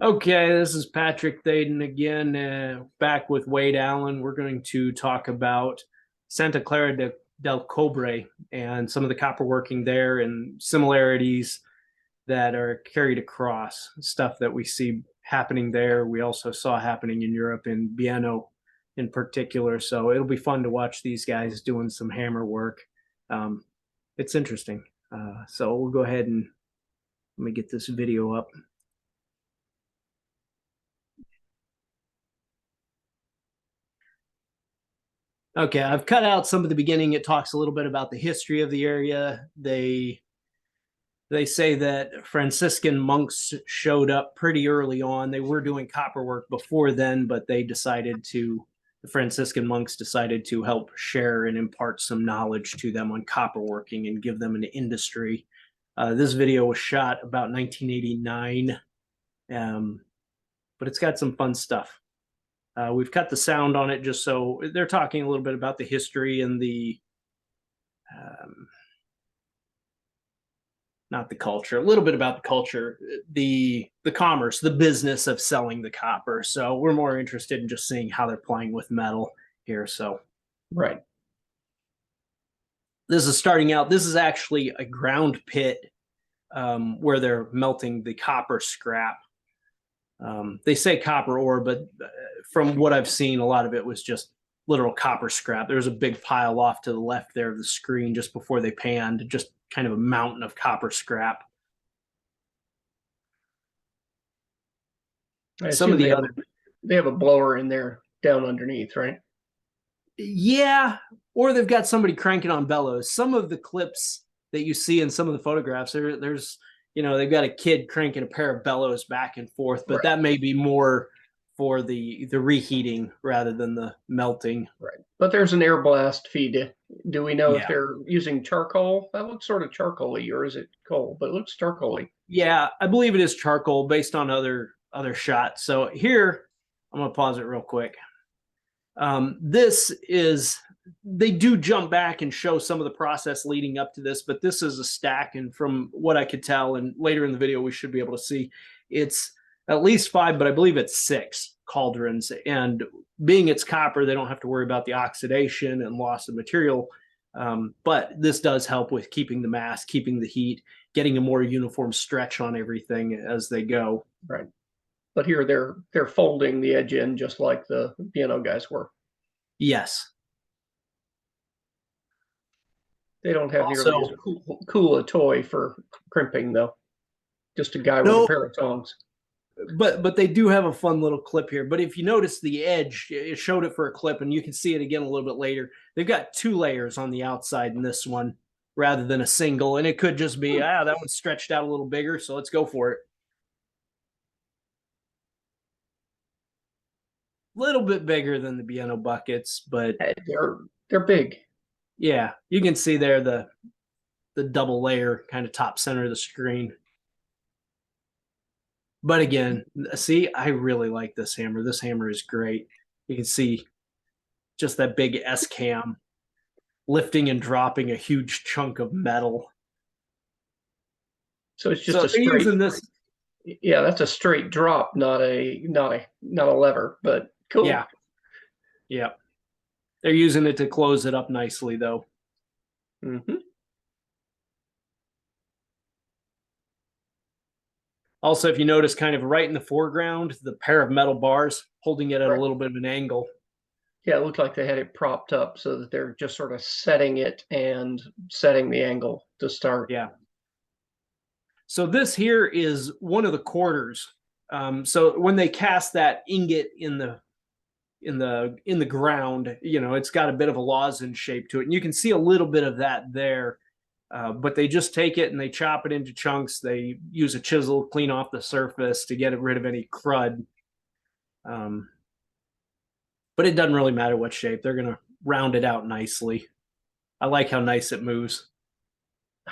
Okay, this is Patrick Thaden again, back with Wade Allen. We're going to talk about Santa Clara del Cobre and some of the copper working there and similarities that are carried across, stuff that we see happening there. We also saw happening in Europe, in Bieno in particular. So it'll be fun to watch these guys doing some hammer work. Um, it's interesting. So we'll go ahead and let me get this video up. Okay, I've cut out some of the beginning. It talks a little bit about the history of the area. They say that Franciscan monks showed up pretty early on. They were doing copper work before then, but the Franciscan monks decided to help share and impart some knowledge to them on copper working and give them an industry. This video was shot about 1989, but it's got some fun stuff. We've cut the sound on it just so they're talking a little bit about the history and um, not the culture, a little bit about the culture, the commerce, the business of selling the copper. So we're more interested in just seeing how they're playing with metal here. So Right. this is starting out. This is actually a ground pit where they're melting the copper scrap. They say copper ore, but from what I've seen, a lot of it was just literal copper scrap. There's a big pile off to the left there of the screen just before they panned, just kind of a mountain of copper scrap. I Some of assume the other, they have a blower in there down underneath, right? yeah, or they've got somebody cranking on bellows. Some of the clips that you see in some of the photographs, there's they've got a kid cranking a pair of bellows back and forth, but Right. that may be more for the reheating rather than the melting. Right. But there's an air blast feed. Do we know if Yeah. they're using charcoal? That looks sort of charcoaly, or is it coal? But it looks charcoaly. Yeah, I believe it is charcoal based on other shots. So here, I'm gonna pause it real quick. This is they do jump back and show some of the process leading up to this, but this is a stack, and from what I could tell, and later in the video we should be able to see, it's at least five, but I believe it's six cauldrons. And being it's copper, they don't have to worry about the oxidation and loss of material. But this does help with keeping the mass, keeping the heat, getting a more uniform stretch on everything as they go. Right. But here they're folding the edge in just like the piano guys were. Yes. They don't have nearly as Also, cool a toy for crimping though. Just a guy with a no, pair of tongs. but they do have a fun little clip here. But if you notice the edge, it showed it for a clip, and you can see it again a little bit later. They've got two layers on the outside in this one rather than a single, and it could just be that one's stretched out a little bigger, so let's go for it. A little bit bigger than the Bieno buckets, but They're big. yeah, you can see there the double layer kind of top center of the screen. But again, see, I really like this hammer. This hammer is great. You can see just that big S cam lifting and dropping a huge chunk of metal. So it's just So a they're straight. using this. Yeah, that's a straight drop, not a lever, but cool. Yeah, yeah. They're using it to close it up nicely, though. Mm-hmm. Also, if you notice, kind of right in the foreground, the pair of metal bars holding it at a Right. little bit of an angle. Yeah, it looked like they had it propped up so that they're just sort of setting it and setting the angle to start. Yeah. So this here is one of the quarters. So when they cast that ingot in the ground, it's got a bit of a lozenge shape to it, and you can see a little bit of that there. But they just take it and they chop it into chunks. They use a chisel, clean off the surface to get rid of any crud. But it doesn't really matter what shape. They're going to round it out nicely. I like how nice it moves.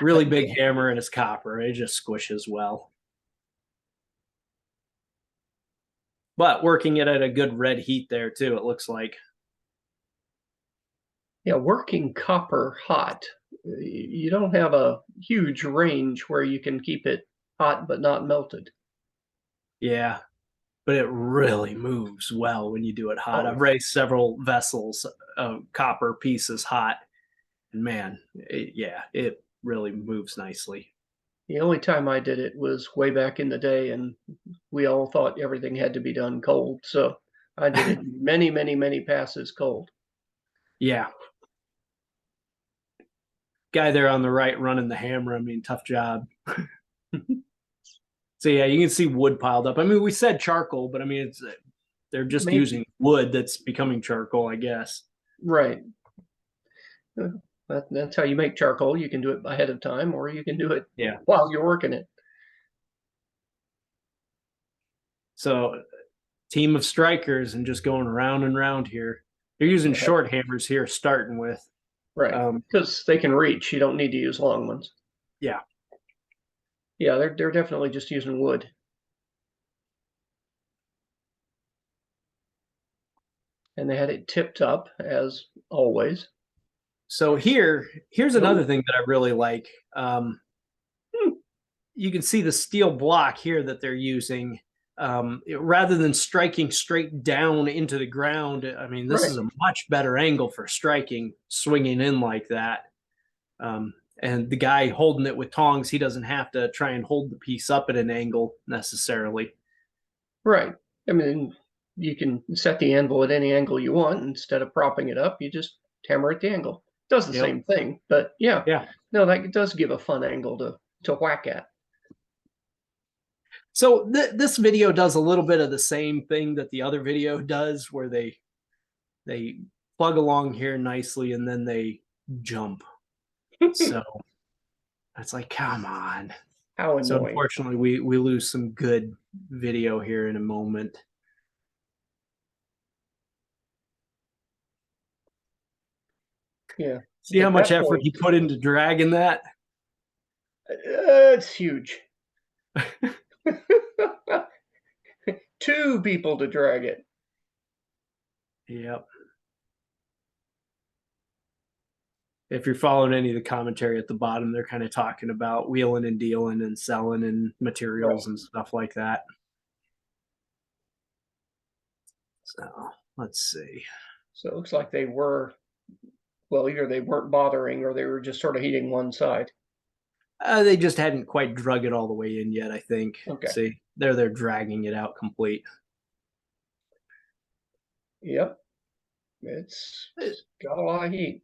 Really big hammer, and it's copper. It just squishes well. But working it at a good red heat there too, it looks like. Yeah, working copper hot, you don't have a huge range where you can keep it hot but not melted. Yeah. but it really moves well when you do it hot. Oh, I've raised several vessels of copper pieces hot, and man, yeah, it really moves nicely. the only time I did it was way back in the day, and we all thought everything had to be done cold. So I did it many, many, many passes cold. Yeah, guy there on the right running the hammer. I mean, tough job. So yeah, you can see wood piled up. I mean, we said charcoal, but I mean, it's they're just Maybe, using wood that's becoming charcoal, I guess. right. That's how you make charcoal. You can do it ahead of time, or you can do it Yeah. while you're working it. So team of strikers and just going around and around here. They're using Right. short hammers here, starting with. Right. Um, Because they can reach. You don't need to use long ones. yeah. Yeah, they're definitely just using wood. And they had it tipped up as always. So here's Oh, another thing that I really like. hmm, You can see the steel block here that they're using. Rather than striking straight down into the ground, I mean, this is right. a much better angle for striking, swinging in like that. And the guy holding it with tongs, he doesn't have to try and hold the piece up at an angle necessarily. Right. I mean, you can set the anvil at any angle you want. Instead of propping it up, you just hammer at the angle. It does the Yep. same thing, but yeah, Yeah. no, that does give a fun angle to whack at. So this video does a little bit of the same thing that the other video does, where they plug along here nicely and then they jump. So it's like, come on. How So annoying. unfortunately, we lose some good video here in a moment. Yeah. See how At much that effort point, he put into dragging that? it's huge. Two people to drag it. Yep. If you're following any of the commentary at the bottom, they're kind of talking about wheeling and dealing and selling and materials Right. and stuff like that. So let's see. So it looks like they were, well, either they weren't bothering or they were just sort of heating one side. They just hadn't quite drug it all the way in yet, I think. Okay. See, they're dragging it out complete. Yep. It's got a lot of heat.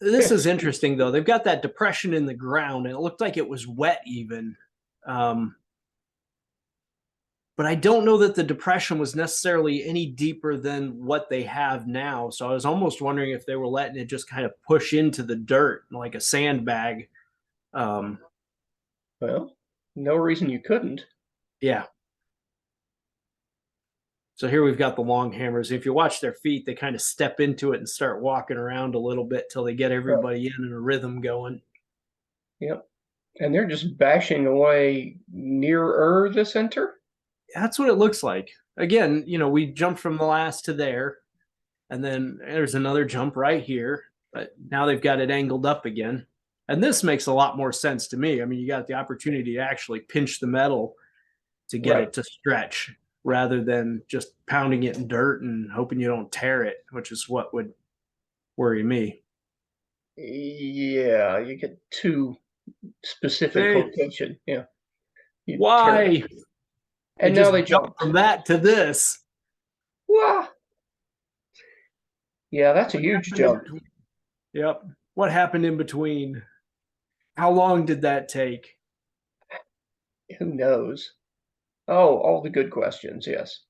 This is interesting though. They've got that depression in the ground, and it looked like it was wet even. Um, but I don't know that the depression was necessarily any deeper than what they have now. So I was almost wondering if they were letting it just kind of push into the dirt like a sandbag. Um, Well, no reason you couldn't. yeah. So here we've got the long hammers. If you watch their feet, they kind of step into it and start walking around a little bit till they get Right. everybody in a rhythm going. Yep. And they're just bashing away nearer the center. That's what it looks like. Again, we jumped from the last to there, and then there's another jump right here, but now they've got it angled up again. And this makes a lot more sense to me. I mean, you got the opportunity to actually pinch the metal to get Right. it to stretch rather than just pounding it in dirt and hoping you don't tear it, which is what would worry me. Yeah, you get too specific See, location. Yeah. You tear it. why they And now they just jump jumped. from that to this? Wah! Yeah, that's a What huge happened in jump. between? Yep. What happened in between? How long did that take? Who knows? Oh, all the good questions. Yes.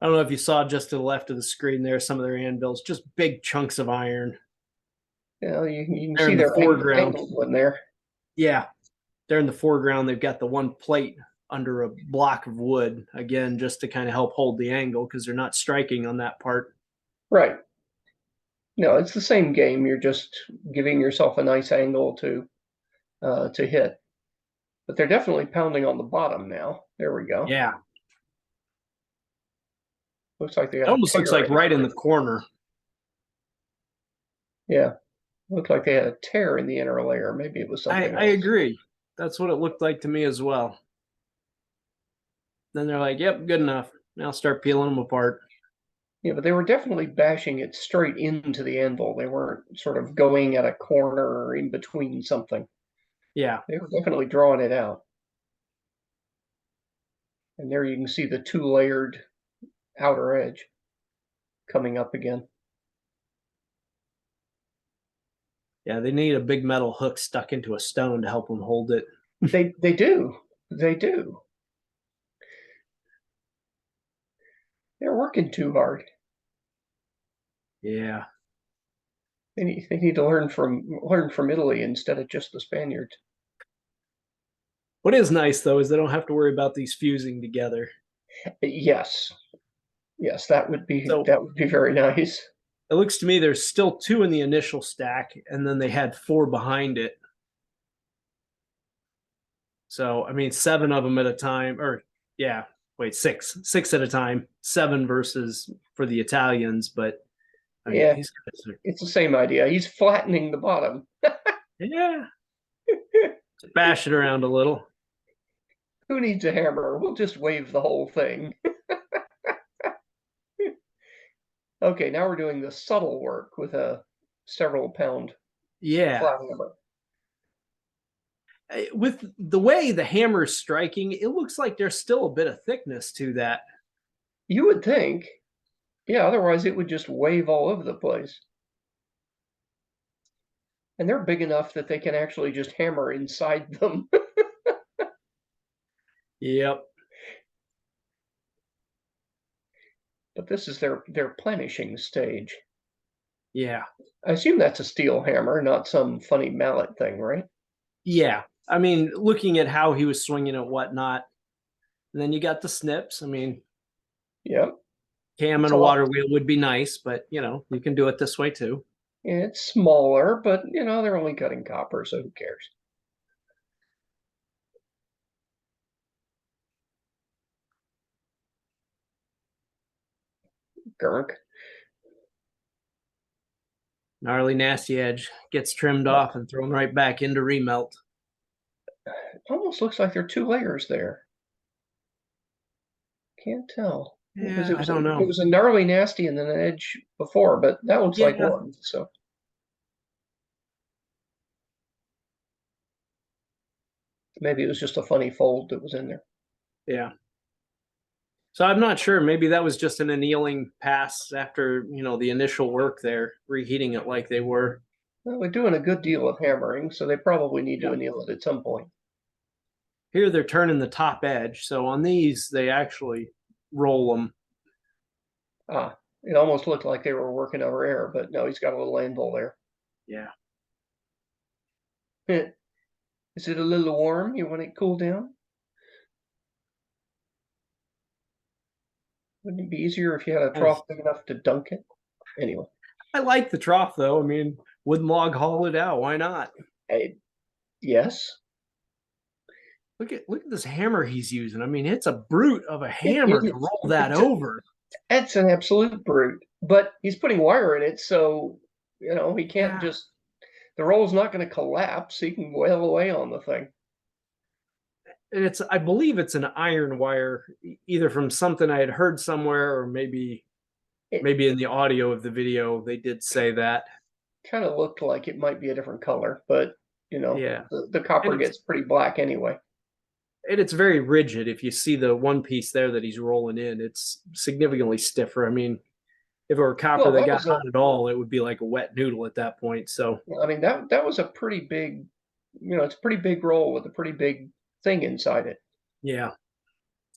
I don't know if you saw just to the left of the screen there, some of their anvils, just big chunks of iron. Yeah, you can They're see in the their foreground. angled one there. Yeah, they're in the foreground. They've got the one plate under a block of wood, again, just to kind of help hold the angle because they're not striking on that part. Right. No, it's the same game. You're just giving yourself a nice angle to hit. But they're definitely pounding on the bottom now. There we go. Yeah, Looks like they it got a almost looks tear like in it. right in the corner. Yeah. Looked like they had a tear in the inner layer. Maybe it was something I else. agree. That's what it looked like to me as well. Then they're like, "Yep, good enough." Now start peeling them apart. Yeah, but they were definitely bashing it straight into the anvil. They weren't sort of going at a corner or in between something. Yeah, They were definitely drawing it out. And there you can see the two-layered outer edge coming up again. yeah. They need a big metal hook stuck into a stone to help them hold it. They do. They do. They're working too hard. Yeah. They need to learn from Italy instead of just the Spaniards. What is nice though is they don't have to worry about these fusing together. Yes, yes, So that would be very nice. it looks to me there's still two in the initial stack, and then they had four behind it. So I mean, seven of them at a time, or yeah, wait, six at a time, seven versus for the Italians. But I mean, Yeah, these guys are, it's the same idea. He's flattening the bottom. yeah, bash it around a little. Who needs a hammer? We'll just wave the whole thing. Okay, now we're doing the subtle work with a several pound Yeah, flat hammer. with the way the hammer is striking, it looks like there's still a bit of thickness to that. You would think, yeah, otherwise it would just wave all over the place. And they're big enough that they can actually just hammer inside them. Yep. But this is their plenishing stage. Yeah. I assume that's a steel hammer, not some funny mallet thing, right? Yeah. I mean, looking at how he was swinging and whatnot, and then you got the snips. I mean, Yep. cam It's and a a lot. water wheel would be nice, but you can do it this way too. It's smaller, but they're only cutting copper, so who cares? Gurk. Gnarly, nasty edge gets trimmed off and thrown right back into remelt. Almost looks like there are two layers there. Can't tell because Yeah, I don't it know. was a gnarly nasty and then an edge before, but that looks like Yeah, one. So maybe it was just a funny fold that was in there. yeah. So I'm not sure. Maybe that was just an annealing pass after the initial work there, reheating it like they were. Well, they're doing a good deal of hammering, so they probably need to Yeah. anneal it at some point. Here they're turning the top edge, so on these they actually roll them. Ah, it almost looked like they were working over air, but no, he's got a little anvil there. Yeah. Is it a little warm? You want it cooled down? Wouldn't it be easier if you had a And trough big enough to dunk it? Anyway, I like the trough though. I mean, wooden log hollowed out. Why not? I, yes, Look at this hammer he's using. I mean, it's a brute of a it hammer to is. roll that over. That's an absolute brute. But he's putting wire in it, so he can't Yeah. just. The roll's not going to collapse. He can wail away on the thing. And I believe it's an iron wire, either from something I had heard somewhere, or It maybe in the audio of the video they did say that. kind of looked like it might be a different color, but Yeah. the copper And gets pretty black anyway. it's very rigid. If you see the one piece there that he's rolling in, it's significantly stiffer. I mean, if it were copper Well, that that got was a. hot at all, it would be like a wet noodle at that point. So I mean that was a pretty big. It's a pretty big roll with a pretty big thing inside it. yeah,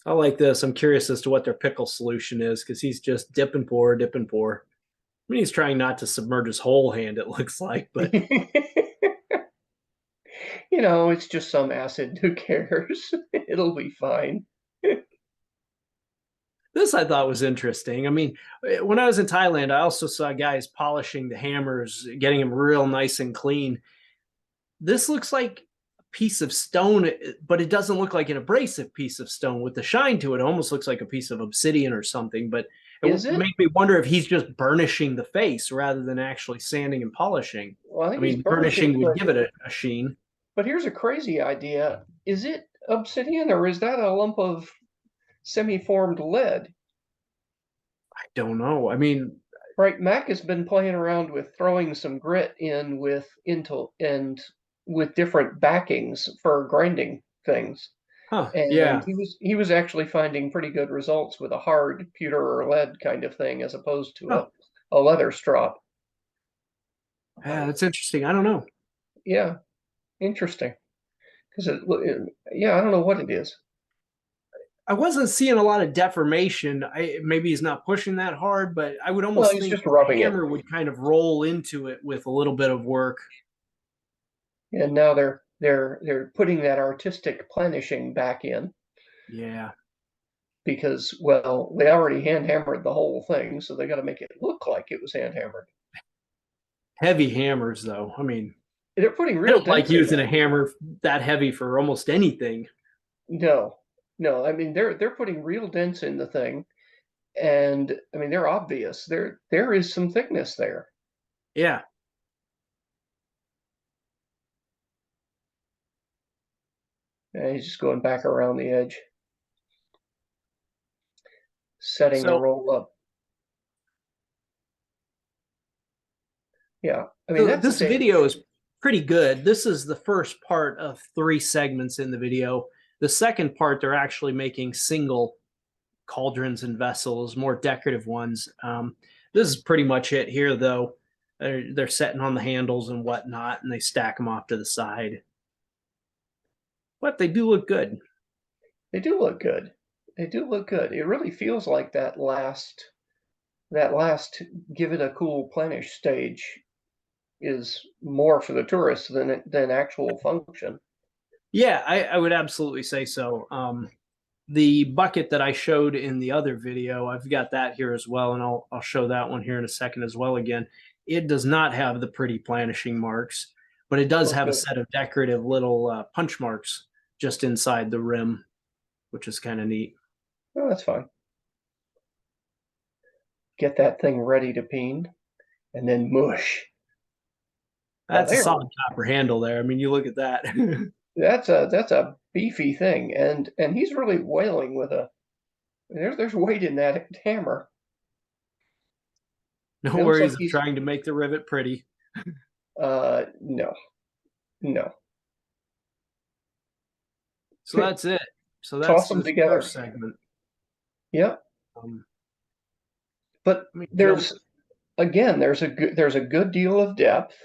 I like this. I'm curious as to what their pickle solution is because he's just dip and pour, dip and pour. I mean, he's trying not to submerge his whole hand, it looks like, but It's just some acid. Who cares? It'll be fine. this I thought was interesting. I mean, when I was in Thailand, I also saw guys polishing the hammers, getting them real nice and clean. This looks like a piece of stone, but it doesn't look like an abrasive piece of stone with the shine to it. It almost looks like a piece of obsidian or something, but Is it it? made me wonder if he's just burnishing the face rather than actually sanding and polishing. Well, I I think he's mean, burnishing burnishing, would give it a sheen. but here's a crazy idea. Is it obsidian or is that a lump of semi-formed lead. I don't know. I mean, Right, Mac has been playing around with throwing some grit in with Intel and with different backings for grinding things. huh? And Yeah, he was actually finding pretty good results with a hard pewter or lead kind of thing as opposed to huh. a leather strop. Yeah, that's interesting. I don't know. Yeah, interesting. Because yeah, I don't know what it is. I wasn't seeing a lot of deformation. Maybe he's not pushing that hard, but I would Well, almost he's think just the rubbing it. hammer would kind of roll into it with a little bit of work. And now they're putting that artistic plenishing back in Yeah, because, well, they already hand hammered the whole thing, so they got to make it look like it was hand hammered. heavy hammers though. I mean, They're putting I real don't like dents in using there. a hammer that heavy for almost anything. No, no, I mean they're putting real dents in the thing, and I mean they're obvious. There is some thickness there. Yeah. And he's just going back around the edge, setting the So, roll up. Yeah, I mean so that's the this same. video is pretty good. This is the first part of 3 segments in the video. The second part, they're actually making single cauldrons and vessels, more decorative ones. This is pretty much it here, though. They're setting on the handles and whatnot, and they stack them off to the side. But they do look good. They do look good. They do look good. It really feels like that last give it a cool plenish stage is more for the tourists than actual function. Yeah, I would absolutely say so. The bucket that I showed in the other video, I've got that here as well, and I'll show that one here in a second as well. Again, it does not have the pretty planishing marks, but it does Oh, have a good. set of decorative little punch marks just inside the rim, which is kind of neat. Oh, that's fine. Get that thing ready to peen, and then mush. Now That's a there, solid copper handle there. I mean, you look at that. that's a beefy thing, and he's really wailing with a. There's weight in that hammer. No It looks like worries of he's. trying to make the rivet pretty. No, no. So that's it. So Toss that's them this together. first segment. Yep. Um, But Let me jump. there's again, there's a good deal of depth.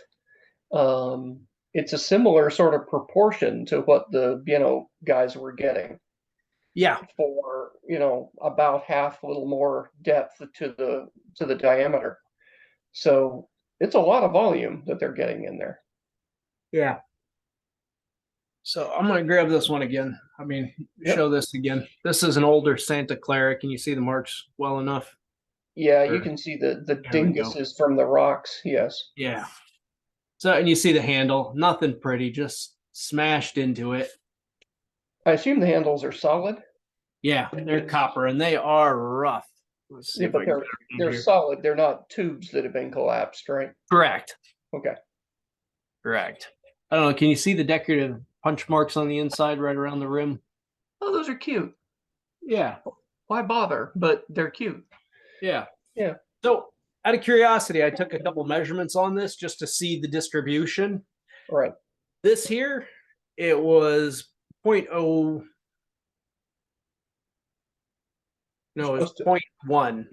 It's a similar sort of proportion to what the guys were getting Yeah, for about half, a little more depth to the diameter. So it's a lot of volume that they're getting in there. yeah. So I'm gonna grab this one again. I mean, Yep. show this again. This is an older Santa Clara. Can you see the marks well enough? Yeah, you Or can see the there we go. dinguses from the rocks. Yes. Yeah. So and you see the handle, nothing pretty, just smashed into it. I assume the handles are solid. Yeah, they're copper and they are rough. Let's see Yeah, if but I can get they're it in they're here. solid. They're not tubes that have been collapsed, right? Correct. Okay. Correct. I don't know. Can you see the decorative punch marks on the inside right around the rim? Oh, those are cute. Yeah. Why bother? But they're cute. Yeah. Yeah. So out of curiosity, I took a couple measurements on this just to see the distribution. Right. This here, it was point oh, You're no, it was supposed to point 0.1.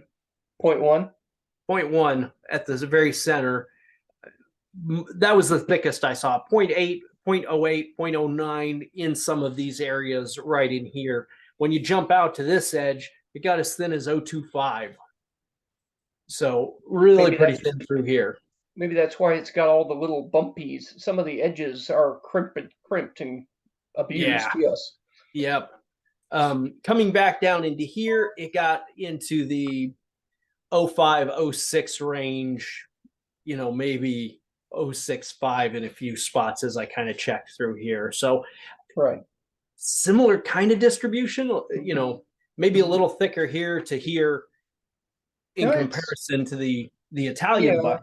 point one. Point 0.1 at the very center. That was the thickest I saw. 0.8, 0.08, 0.09 in some of these areas right in here. When you jump out to this edge, it got as thin as 0.25. So really Maybe pretty that's thin through here. maybe that's why it's got all the little bumpies. Some of the edges are crimped and Yeah. abused. Yes. Yep. Coming back down into here, it got into the 05, 06 range, maybe 065 in a few spots as I kind of checked through here. So Right. similar kind of distribution, maybe a little thicker here to here in No, it's comparison to the Italian yeah, buck.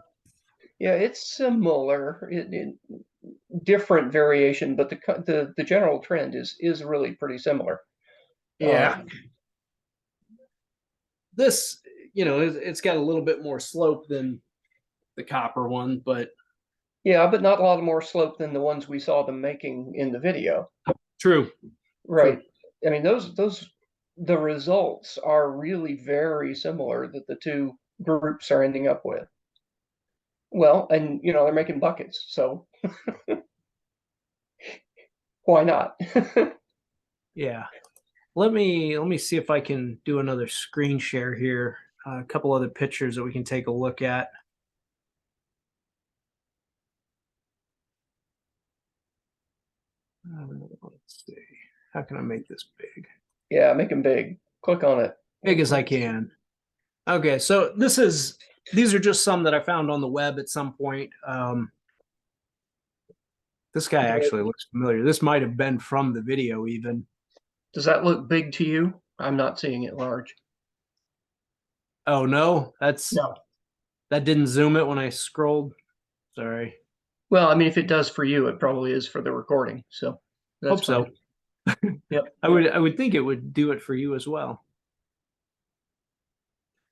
yeah. It's similar. Different variation, but the general trend is really pretty similar. Yeah. Um, this, it's got a little bit more slope than the copper one, but Yeah, but not a lot more slope than the ones we saw them making in the video. true. Right. I mean, the results are really very similar that the two groups are ending up with. Well, and they're making buckets, so why not? Yeah. Let me see if I can do another screen share here. A couple other pictures that we can take a look at. Let's see. How can I make this big? Yeah, make them big. Click on it. Big as I can. Okay, so these are just some that I found on the web at some point. This guy actually looks familiar. This might have been from the video even. Does that look big to you? I'm not seeing it large. Oh no, No. that didn't zoom it when I scrolled. Sorry. Well, I mean, if it does for you, it probably is for the recording. So that's Hope fine. so. Yep. I would think it would do it for you as well.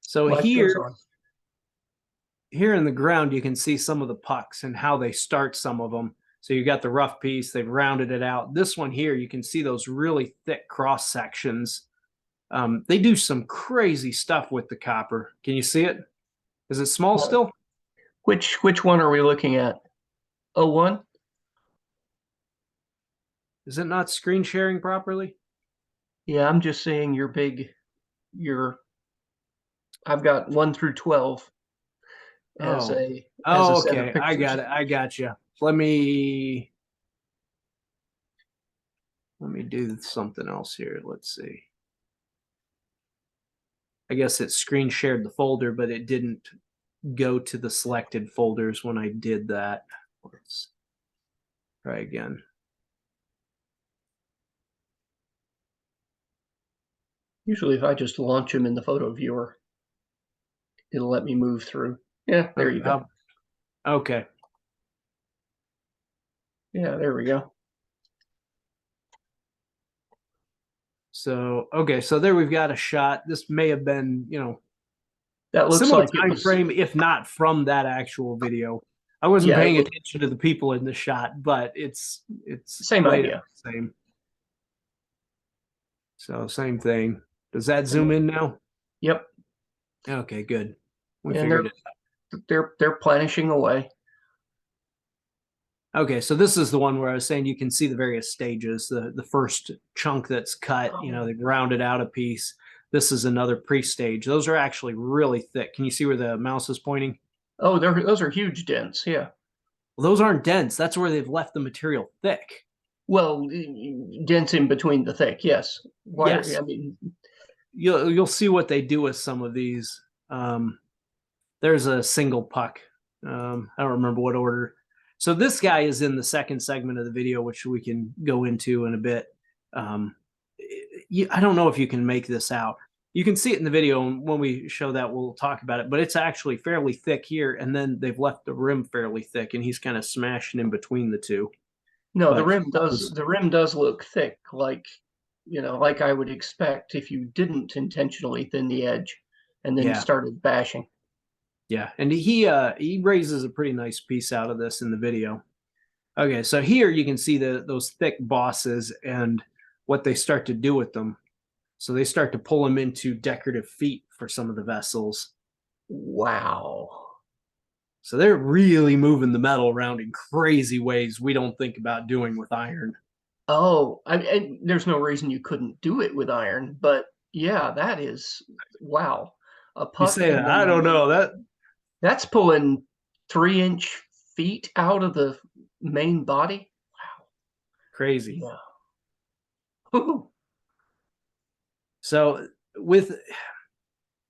So Life goes on. here in the ground, you can see some of the pucks and how they start some of them. So you got the rough piece, they've rounded it out. This one here, you can see those really thick cross sections. They do some crazy stuff with the copper. Can you see it? Is it small still? Which one are we looking at? 01? Is it not screen sharing properly? Yeah, I'm just seeing I've got 1 through 12 as a set of Okay. I got pictures. it. I got you. Let me do something else here. Let's see. I guess it screen shared the folder, but it didn't go to the selected folders when I did that. Let's try again. Usually if I just launch them in the photo viewer, it'll let me move through. Yeah, there you go. Okay. Yeah, there we go. So, okay, so there we've got a shot. This may have been, That looks similar like it time was. frame, if not from that actual video. I wasn't Yeah, paying attention to the people in the shot, but it's same right idea. same. So same thing. Does that zoom in now? Yep. Okay, good. We And figured it. they're planishing away. Okay, so this is the one where I was saying you can see the various stages. The first chunk that's cut, they've rounded out a piece. This is another pre-stage. Those are actually really thick. Can you see where the mouse is pointing? Oh, those are huge dents. Yeah. Well, those aren't dense. That's where they've left the material thick. Well, dents in between the thick. Yes. Why? Yes. I mean, You'll see what they do with some of these. There's a single puck. I don't remember what order. So this guy is in the second segment of the video, which we can go into in a bit. I don't know if you can make this out. You can see it in the video, and when we show that, we'll talk about it. But it's actually fairly thick here, and then they've left the rim fairly thick, and he's kind of smashing in between the two. no, But the rim does look thick, like like I would expect if you didn't intentionally thin the edge and then started bashing. Yeah, and he raises a pretty nice piece out of this in the video. Okay, so here you can see those thick bosses and what they start to do with them. So they start to pull them into decorative feet for some of the vessels. Wow. So they're really moving the metal around in crazy ways we don't think about doing with iron. Oh, there's no reason you couldn't do it with iron, but yeah, that is wow. A puck. You say that? I don't know. That's pulling 3-inch feet out of the main body. Wow. Crazy. Yeah. So with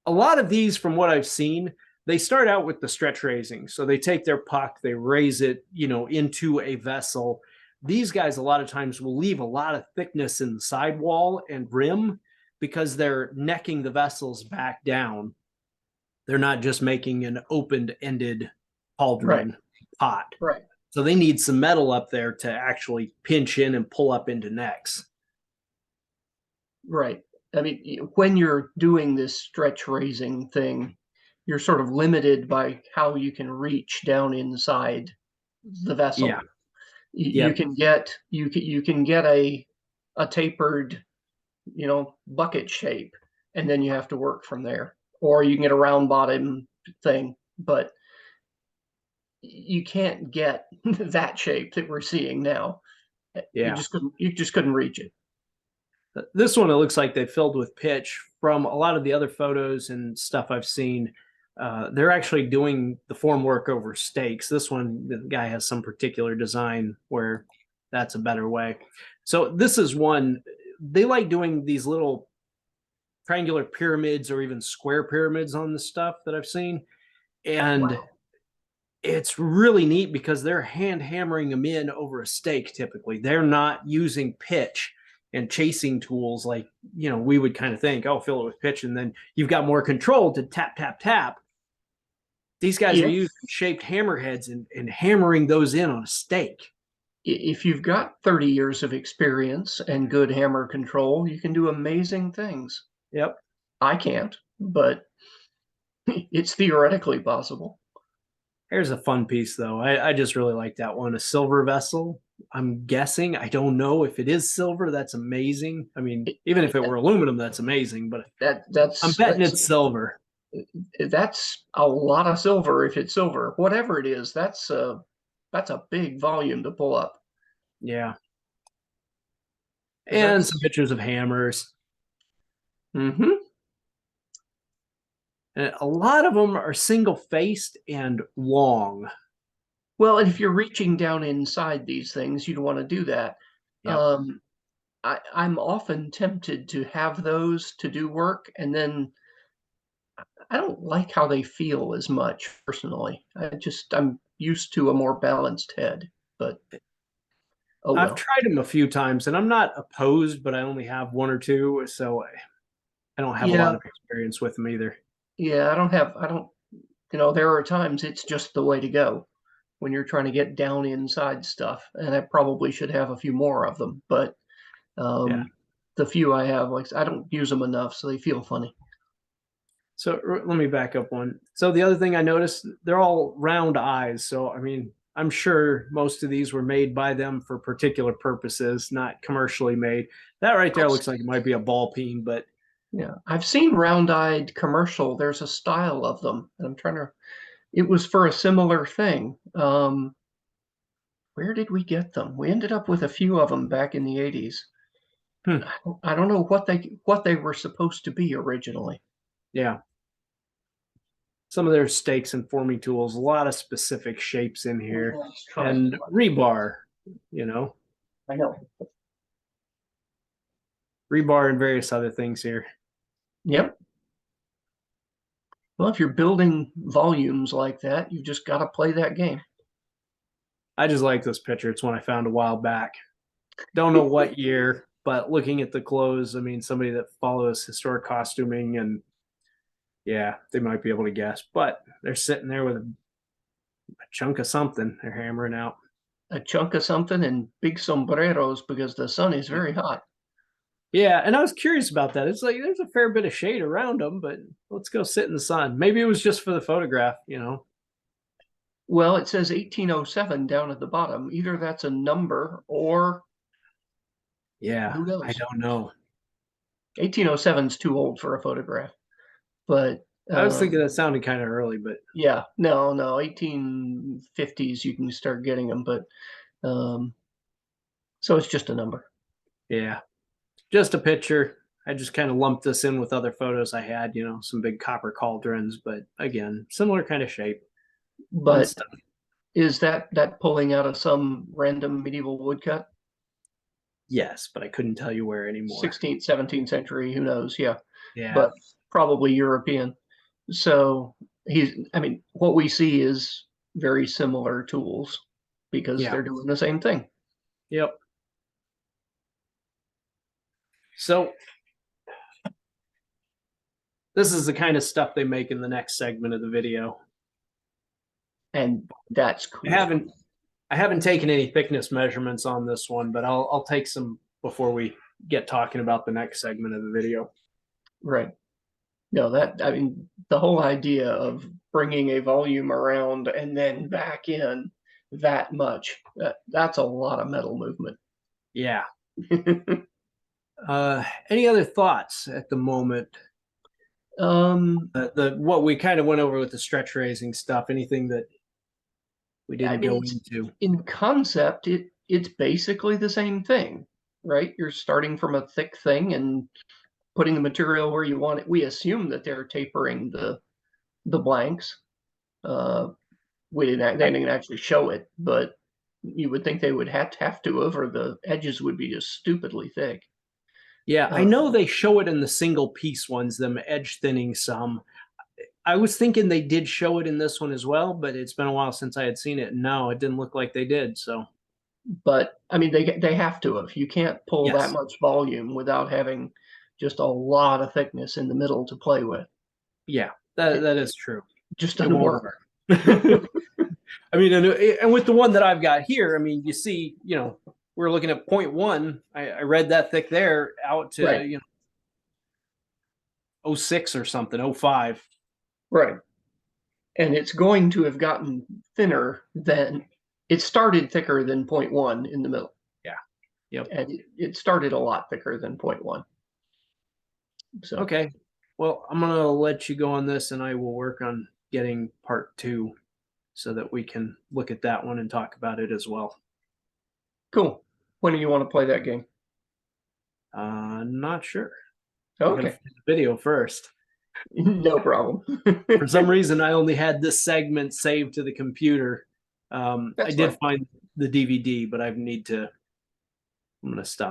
a lot of these, from what I've seen, they start out with the stretch raising. So they take their puck, they raise it, into a vessel. These guys a lot of times will leave a lot of thickness in the sidewall and rim because they're necking the vessels back down. They're not just making an open-ended cauldron pot. Right. So they need some metal up there to actually pinch in and pull up into necks. Right. I mean, when you're doing this stretch raising thing, you're sort of limited by how you can reach down inside the Yeah. vessel. You Yep. can get a tapered, bucket shape, and then you have to work from there. Or you can get a round bottom thing, but you can't get that shape that we're seeing now. Yeah. You just couldn't reach it. This one, it looks like they filled with pitch. From a lot of the other photos and stuff I've seen, they're actually doing the form work over stakes. This one, the guy has some particular design where that's a better way. So this is one, they like doing these little triangular pyramids or even square pyramids on the stuff that I've seen. And Wow. it's really neat because they're hand hammering them in over a stake typically. They're not using pitch and chasing tools like, we would kind of think, oh, fill it with pitch and then you've got more control to tap, tap, tap. These guys are If using shaped hammerheads and hammering those in on a stake. if you've got 30 years of experience and good hammer control, you can do amazing things. Yep. I can't, but it's theoretically possible. Here's a fun piece, though. I just really like that one. A silver vessel. I'm guessing. I don't know if it is silver. That's amazing. I mean, even if it were aluminum, that's amazing. But That I'm that's betting that's it's silver. that's a lot of silver if it's silver. Whatever it is, that's a big volume to pull up. Yeah. Because And some that's pictures of hammers. hmm And a lot of them are single faced and long. well, and if you're reaching down inside these things, you'd want to do that. Yep. Um, I'm often tempted to have those to do work, and then I don't like how they feel as much personally. I'm used to a more balanced head, but oh I've well. tried them a few times and I'm not opposed, but I only have one or two. So I don't have a lot Yeah, of experience with them either. yeah, I don't, there are times it's just the way to go when you're trying to get down inside stuff, and I probably should have a few more of them, but Yeah. um, the few I have, like I don't use them enough, so they feel funny. So let me back up one. So the other thing I noticed, they're all round eyes. So I mean, I'm sure most of these were made by them for particular purposes, not commercially made. That right there I've, looks like it might be a ball peen, but yeah, I've seen round-eyed commercial. There's a style of them, and I'm trying to. It was for a similar thing. Where did we get them? We ended up with a few of them back in the 80s. hmm, I don't know what they were supposed to be originally. yeah. Some of their stakes and forming tools, a lot of specific shapes in here, Let's try. and rebar, you know, I know. rebar and various other things here. Yep. Well, if you're building volumes like that, you've just got to play that game. I just like this picture. It's one I found a while back. Don't know what year, but looking at the clothes, I mean, somebody that follows historic costuming and yeah, they might be able to guess, but they're sitting there with a chunk of something they're hammering out. A chunk of something and big sombreros because the sun is Yeah. very hot. Yeah, and I was curious about that. It's like there's a fair bit of shade around them, but let's go sit in the sun. Maybe it was just for the photograph. Well, it says 1807 down at the bottom. Either that's a number or Yeah, who I knows. don't know. 1807 is too old for a photograph, but I was thinking that sounded kind of early, but yeah, no, 1850s you can start getting them, but um, so it's just a number. yeah, just a picture. I just kind of lumped this in with other photos I had, some big copper cauldrons, but again, similar kind of shape. Fun But stuff. is that pulling out of some random medieval woodcut? Yes, but I couldn't tell you where anymore. 16th, 17th century, who knows? Yeah, Yeah, but probably European. So I mean, what we see is very similar tools because yeah, they're doing the same thing. yep. So this is the kind of stuff they make in the next segment of the video. And that's I cool. haven't I haven't taken any thickness measurements on this one, but I'll take some before we get talking about the next segment of the video. Right. No, I mean, the whole idea of bringing a volume around and then back in that much, that's a lot of metal movement. Yeah. Any other thoughts at the moment? The what we kind of went over with the stretch raising stuff, anything that we I didn't mean, go into? in concept, it's basically the same thing, right? You're starting from a thick thing and putting the material where you want it. We assume that they're tapering the blanks. They didn't actually show it, but you would think they would have to, or the edges would be just stupidly thick. Yeah, I know they show it in the single piece ones, them edge thinning some. I was thinking they did show it in this one as well, but it's been a while since I had seen it. No, it didn't look like they did. So, But I mean, they have to have. You can't pull that yes, much volume without having just a lot of thickness in the middle to play with. yeah, It that is true. just It doesn't won't work. work. I mean, and with the one that I've got here, I mean, you see, we're looking at 0.1. I read that thick there out to, Right. 06 or something, 05. Right. And it's going to have gotten thinner than it started thicker than 0.1 in the middle. Yeah. Yep. And it started a lot thicker than 0.1. So Okay. Well, I'm going to let you go on this and I will work on getting part 2 so that we can look at that one and talk about it as well. cool. When do you want to play that game? Not sure. Okay. The video first. No problem. For some reason, I only had this segment saved to the computer. I did find the DVD, but I'm going to stop